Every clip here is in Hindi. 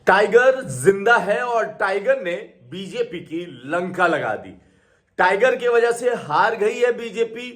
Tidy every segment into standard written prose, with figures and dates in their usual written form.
टाइगर जिंदा है और टाइगर ने बीजेपी की लंका लगा दी। टाइगर की वजह से हार गई है बीजेपी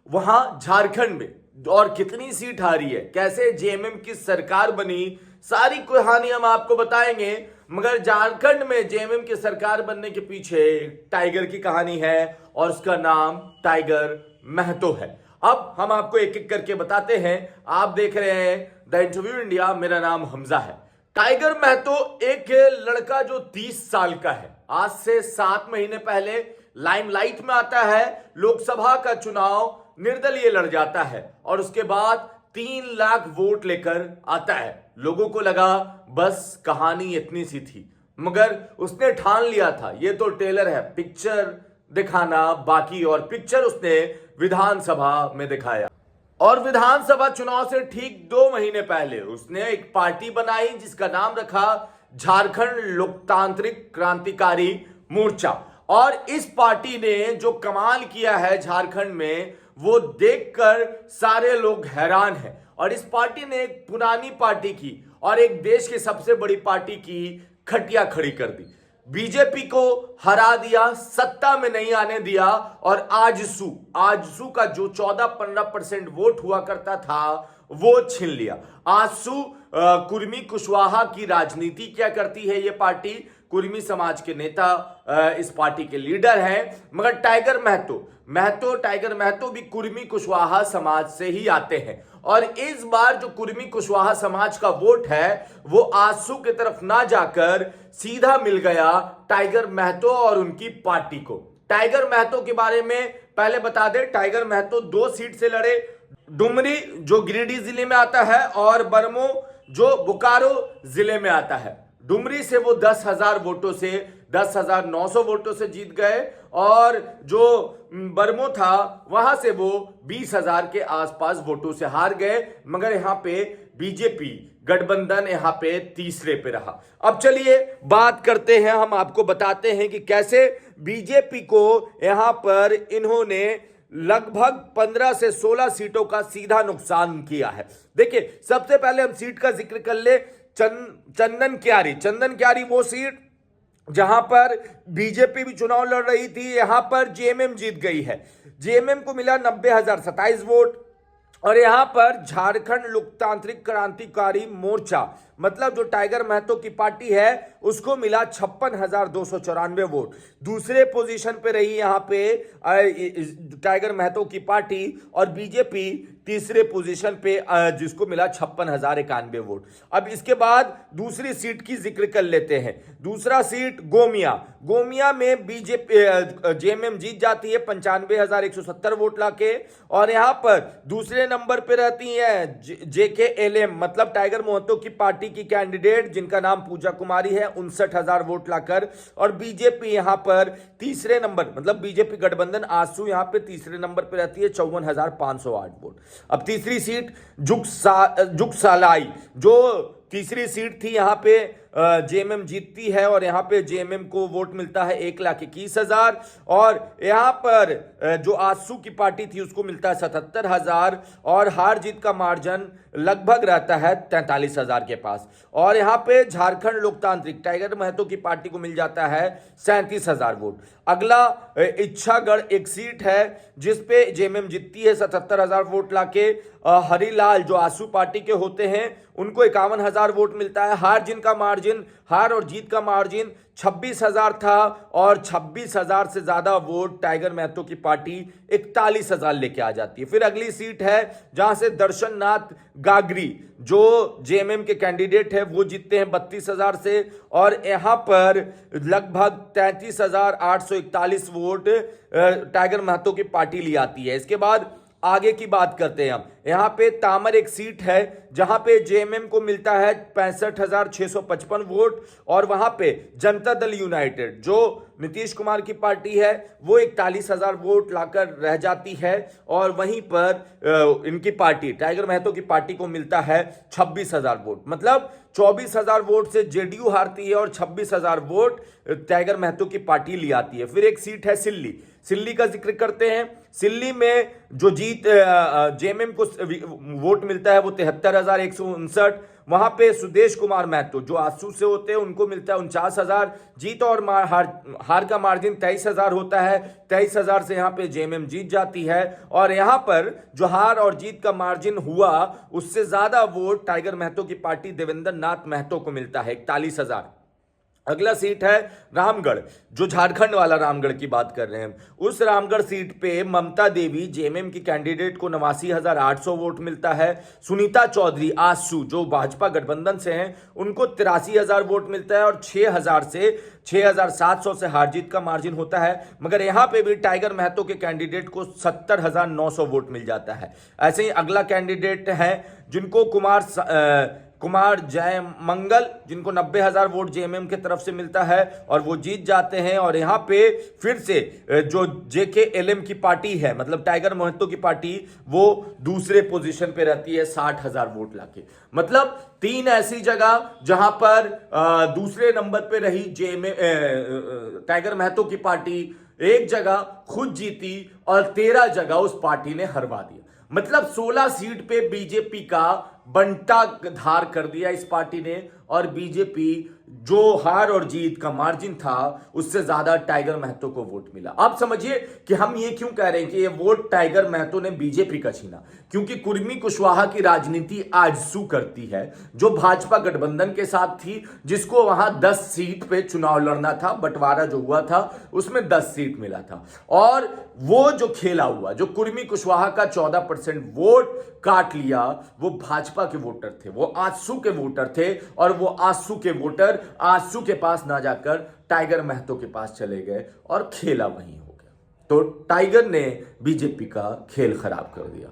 वहां झारखंड में। और कितनी सीट हारी है, कैसे जेएमएम की सरकार बनी, सारी कहानी हम आपको बताएंगे। मगर झारखंड में जेएमएम की सरकार बनने के पीछे टाइगर की कहानी है और उसका नाम टाइगर महतो है। अब हम आपको एक एक करके बताते हैं। आप देख रहे हैं द इंटरव्यू इंडिया, मेरा नाम हमजा है। टाइगर महतो एक लड़का जो 30 साल का है, आज से 7 महीने पहले लाइमलाइट में आता है। लोकसभा का चुनाव निर्दलीय लड़ जाता है और उसके बाद 3 लाख वोट लेकर आता है। लोगों को लगा बस कहानी इतनी सी थी, मगर उसने ठान लिया था। ये तो ट्रेलर है, पिक्चर दिखाना बाकी। और पिक्चर उसने विधानसभा में दिखाया। और विधानसभा चुनाव से ठीक 2 महीने पहले उसने एक पार्टी बनाई जिसका नाम रखा झारखंड लोकतांत्रिक क्रांतिकारी मोर्चा। और इस पार्टी ने जो कमाल किया है झारखंड में, वो देखकर सारे लोग हैरान हैं। और इस पार्टी ने एक पुरानी पार्टी की और एक देश की सबसे बड़ी पार्टी की खटिया खड़ी कर दी। बीजेपी को हरा दिया, सत्ता में नहीं आने दिया। और आजसू का जो 14-15% वोट हुआ करता था वो छीन लिया। आजसू कुर्मी कुशवाहा की राजनीति क्या करती है ये पार्टी। कुर्मी समाज के नेता इस पार्टी के लीडर हैं। मगर टाइगर महतो भी कुर्मी कुशवाहा समाज से ही आते हैं। और इस बार जो कुर्मी कुशवाहा समाज का वोट है वो आजसू की तरफ ना जाकर सीधा मिल गया टाइगर महतो और उनकी पार्टी को। टाइगर महतो के बारे में पहले बता दें, टाइगर महतो 2 सीट से लड़े। डुमरी जो गिरिडीह जिले में आता है और बरमो जो बोकारो जिले में आता है। डुमरी से वो 10,000 वोटों से 10,900 वोटों से जीत गए। और जो बरमो था वहां से वो 20,000 के आसपास वोटों से हार गए। मगर यहां पे बीजेपी गठबंधन यहां पे तीसरे पे रहा। अब चलिए बात करते हैं, हम आपको बताते हैं कि कैसे बीजेपी को यहां पर इन्होंने लगभग 15 से 16 सीटों का सीधा नुकसान किया है। देखिए, सबसे पहले हम सीट का जिक्र कर ले। चंदन क्यारी वो सीट जहां पर बीजेपी भी चुनाव लड़ रही थी, यहां पर जेएमएम जीत गई है। जेएमएम को मिला 90,027 वोट। और यहां पर झारखंड लोकतांत्रिक क्रांतिकारी मोर्चा, मतलब जो टाइगर महतो की पार्टी है, उसको मिला 56,294 वोट। दूसरे पोजीशन पे रही यहां पे टाइगर महतो की पार्टी। और बीजेपी तीसरे पोजीशन पे जिसको मिला 56,091 वोट। अब इसके बाद दूसरी सीट की जिक्र कर लेते हैं। दूसरा सीट गोमिया में बीजेपी जेएमएम जीत जाती है 95,170 वोट लाके। और यहां पर दूसरे नंबर पे रहती है जेकेएलएम, मतलब टाइगर महतो की पार्टी की कैंडिडेट जिनका नाम पूजा कुमारी है, 59,000 वोट लाकर। और बीजेपी यहां पर तीसरे नंबर, मतलब बीजेपी गठबंधन आजसू यहां पे तीसरे नंबर पे रहती है 54,508 वोट। अब तीसरी सीट जुगसालाई, जो तीसरी सीट थी, यहां पे जेएमएम जीतती है। और यहां पे जेएमएम को वोट मिलता है 1,21,000। और यहां पर जो आजसू की पार्टी थी उसको मिलता है 77,000। और हार जीत का मार्जिन लगभग रहता है 43,000 के पास। और यहां पे झारखंड लोकतांत्रिक टाइगर महतो की पार्टी को मिल जाता है 37,000 वोट। अगला इच्छागढ़ एक सीट है जिसपे जेएमएम जीतती है 77,000 वोट लाके। हरिलाल जो आजसू पार्टी के होते हैं उनको 51,000 वोट मिलता है। हार और जीत का मार्जिन 26,000 था। और 26,000 से ज्यादा वोट टाइगर महतो की पार्टी 41,000 लेके आ जाती है। फिर अगली सीट है जहां से दर्शन नाथ गागरी जो जेएमएम के कैंडिडेट है वो जीतते हैं 32,000 से। और यहां पर लगभग 33,841 वोट टाइगर महतो की पार्टी ले आती है। इसके बाद आगे की बात करते हैं हम। यहां पे तामर एक सीट है जहां पे जेएमएम को मिलता है 65,655 वोट। और वहां पे जनता दल यूनाइटेड जो नीतीश कुमार की पार्टी है वो 41,000 वोट लाकर रह जाती है। और वहीं पर इनकी पार्टी टाइगर महतो की पार्टी को मिलता है 26,000 वोट। मतलब 24,000 वोट से जेडीयू हारती है और 26,000 वोट टाइगर महतो की पार्टी ले आती है। फिर एक सीट है सिल्ली का जिक्र करते हैं। सिल्ली में जो जेएमएम को वोट मिलता है वो 73,159। वहां पे सुदेश कुमार महतो जो आसू से होते हैं उनको मिलता है 49,000। जीत और हार का मार्जिन 23,000 होता है। 23,000 से यहाँ पे जेएमएम जीत जाती है। और यहाँ पर जो हार और जीत का मार्जिन हुआ उससे ज्यादा वोट टाइगर महतो की पार्टी देवेंद्र नाथ महतो को मिलता है 41,000। अगला सीट है रामगढ़, जो झारखंड वाला रामगढ़ की बात कर रहे हैं। उस रामगढ़ सीट पे ममता देवी जेएमएम की कैंडिडेट को 89,800 वोट मिलता है। सुनीता चौधरी आसू जो भाजपा गठबंधन से हैं उनको 83,000 वोट मिलता है और 6,700 से हार जीत का मार्जिन होता है। मगर यहां पे भी टाइगर महतो के कैंडिडेट को 70,900 वोट मिल जाता है। ऐसे ही अगला कैंडिडेट है जिनको कुमार जय मंगल, जिनको 90,000 वोट जेएमएम की तरफ से मिलता है और वो जीत जाते हैं। और यहां पे फिर से जो जेकेएलएम की पार्टी है, मतलब टाइगर महतो की पार्टी, वो दूसरे पोजीशन पे रहती है 60,000 वोट लाके। मतलब 3 ऐसी जगह जहां पर दूसरे नंबर पे रही टाइगर महतो की पार्टी, 1 जगह खुद जीती और 13 जगह उस पार्टी ने हरवा दिया। मतलब 16 सीट पे बीजेपी का बंटा धार कर दिया इस पार्टी ने। और बीजेपी जो हार और जीत का मार्जिन था उससे ज्यादा टाइगर महतो को वोट मिला। आप समझिए कि हम ये क्यों कह रहे हैं कि ये वोट टाइगर महतो ने बीजेपी का छीना, क्योंकि कुर्मी कुशवाहा की राजनीति आजसू करती है जो भाजपा गठबंधन के साथ थी, जिसको वहां 10 सीट पे चुनाव लड़ना था। बंटवारा जो हुआ था उसमें 10 सीट मिला था। और वो जो खेला हुआ, जो कुर्मी कुशवाहा का 14% वोट काट लिया, वो भाजपा के वोटर थे, वो आजसू के वोटर थे। और वो आजसू के वोटर आजसू के पास ना जाकर टाइगर महतो के पास चले गए और खेला वहीं हो गया। तो टाइगर ने बीजेपी का खेल खराब कर दिया।